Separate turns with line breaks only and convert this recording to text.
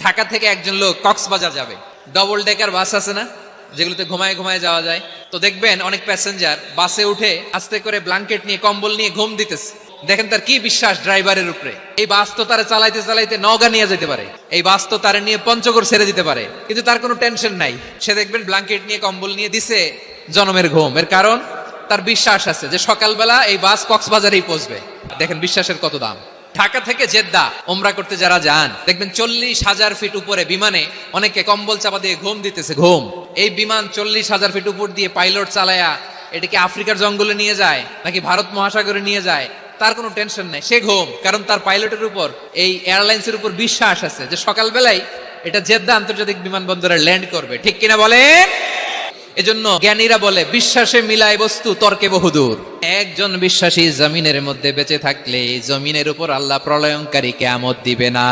ঢাকা থেকে একজন লোক কক্সবাজার যাবে, ডবল ডেকার বাস আছে না যেগুলোতে ঘুমায় ঘুমায় যাওয়া যায়, তো দেখবেন অনেক প্যাসেঞ্জার বাসে উঠে আস্তে করে ব্ল্যাঙ্কেট নিয়ে কম্বল নিয়ে ঘুম দিতেছে। দেখেন তার কি বিশ্বাস ড্রাইভারের উপরে, এই বাস তো তারা চালাইতে চালাইতে নওগাঁ নিয়ে যেতে পারে, এই বাস তো তারা নিয়ে পঞ্চগড় ছেড়ে দিতে পারে, কিন্তু তার কোনো টেনশন নাই। সে দেখবেন ব্ল্যাঙ্কেট নিয়ে কম্বল নিয়ে দিছে জনমের ঘুম। এর কারণ তার বিশ্বাস আছে যে সকালবেলা এই বাস কক্সবাজারেই পৌঁছবে। দেখেন বিশ্বাসের কত দাম। ঢাকা থেকে জেদ্দা ওমরা করতে যারা যান দেখবেন 40,000 ফিট উপরে বিমানে অনেকে কম্বল চাপা দিয়ে ঘুম দিতেছে। ঘুম, এই বিমান 40,000 ফিট উপর দিয়ে পাইলট চালায়া এটাকে আফ্রিকার জঙ্গলে নিয়ে যায় নাকি ভারত মহাসাগরে নিয়ে যায় তার কোনো টেনশন নাই, সে ঘুম। কারণ তার পাইলটের উপর, এই এয়ারলাইন্সের উপর বিশ্বাস আছে যে সকালবেলায় এটা জেদ্দা আন্তর্জাতিক বিমানবন্দরে ল্যান্ড করবে। ঠিক কিনা বলেন? এজন্য জ্ঞানীরা বলে বিশ্বাসে মিলায় বস্তু তর্কে বহুদূর। একজন বিশ্বাসী জমিনের মধ্যে বেঁচে থাকলে জমিনের উপর আল্লাহ প্রলয়ঙ্কারী কিয়ামত দিবে না।